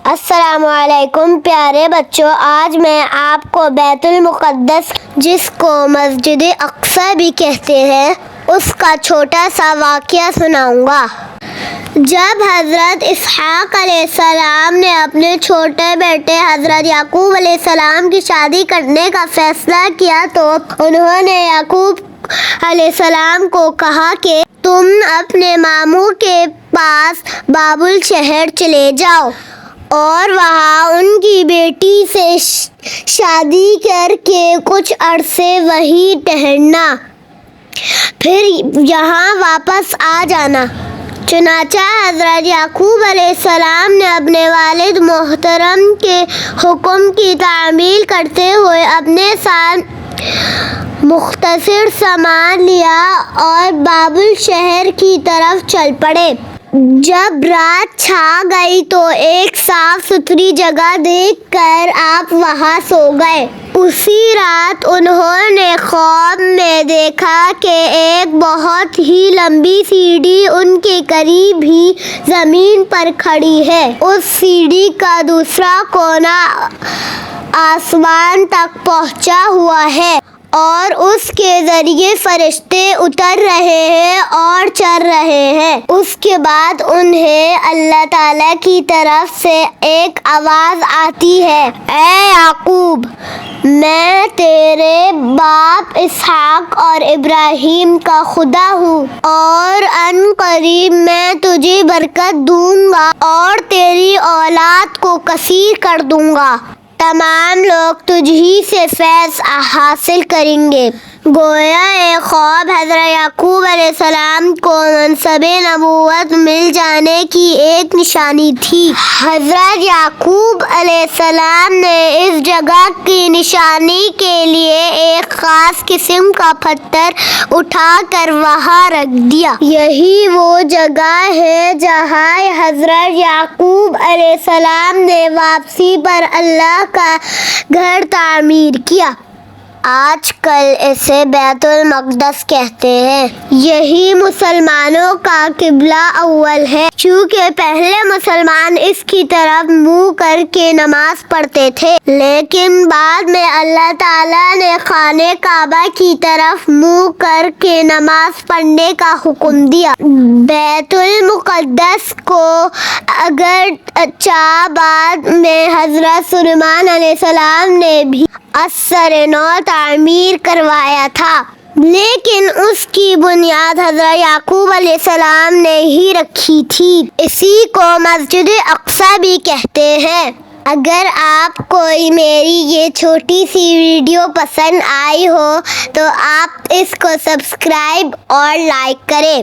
السلام علیکم پیارے بچوں، آج میں آپ کو بیت المقدس جس کو مسجد اقصی بھی کہتے ہیں اس کا چھوٹا سا واقعہ سناؤں گا۔ جب حضرت اسحاق علیہ السلام نے اپنے چھوٹے بیٹے حضرت یعقوب علیہ السلام کی شادی کرنے کا فیصلہ کیا تو انہوں نے یعقوب علیہ السلام کو کہا کہ تم اپنے ماموں کے پاس بابل شہر چلے جاؤ اور وہاں ان کی بیٹی سے شادی کر کے کچھ عرصے وہیں ٹھہرنا، پھر یہاں واپس آ جانا۔ چنانچہ حضرت یعقوب علیہ السلام نے اپنے والد محترم کے حکم کی تعمیل کرتے ہوئے اپنے ساتھ مختصر سامان لیا اور بابل شہر کی طرف چل پڑے۔ جب رات چھا گئی تو ایک صاف ستھری جگہ دیکھ کر آپ وہاں سو گئے۔ اسی رات انہوں نے خواب میں دیکھا کہ ایک بہت ہی لمبی سیڑھی ان کے قریب ہی زمین پر کھڑی ہے۔ اس سیڑھی کا دوسرا کونا آسمان تک پہنچا ہوا ہے اور اس کے ذریعے فرشتے اتر رہے ہیں اور چڑھ رہے ہیں۔ اس کے بعد انہیں اللہ تعالیٰ کی طرف سے ایک آواز آتی ہے، اے یعقوب، میں تیرے باپ اسحاق اور ابراہیم کا خدا ہوں اور ان قریب میں تجھے برکت دوں گا اور تیری اولاد کو کثیر کر دوں گا۔ تمام لوگ تجھ ہی سے فیض حاصل کریں گے۔ گویا ایک خواب حضرت یعقوب علیہ السلام کو منصب نبوت مل جانے کی ایک نشانی تھی۔ حضرت یعقوب علیہ السلام نے اس جگہ کی نشانی کے لیے ایک خاص قسم کا پتھر اٹھا کر وہاں رکھ دیا۔ یہی وہ جگہ ہے جہاں حضرت یعقوب علیہ السلام نے واپسی پر اللہ کا گھر تعمیر کیا۔ آج کل اسے بیت المقدس کہتے ہیں۔ یہی مسلمانوں کا قبلہ اول ہے، چونکہ پہلے مسلمان اس کی طرف منہ کر کے نماز پڑھتے تھے، لیکن بعد میں اللہ تعالیٰ نے خانہ کعبہ کی طرف منہ کر کے نماز پڑھنے کا حکم دیا۔ بیت المقدس کو اگرچہ بعد میں حضرت سلیمان علیہ السلام نے بھی اثر نو تعمیر کروایا تھا، لیکن اس کی بنیاد حضرت یعقوب علیہ السلام نے ہی رکھی تھی۔ اسی کو مسجد اقصی بھی کہتے ہیں۔ اگر آپ کو میری یہ چھوٹی سی ویڈیو پسند آئی ہو تو آپ اس کو سبسکرائب اور لائک کریں۔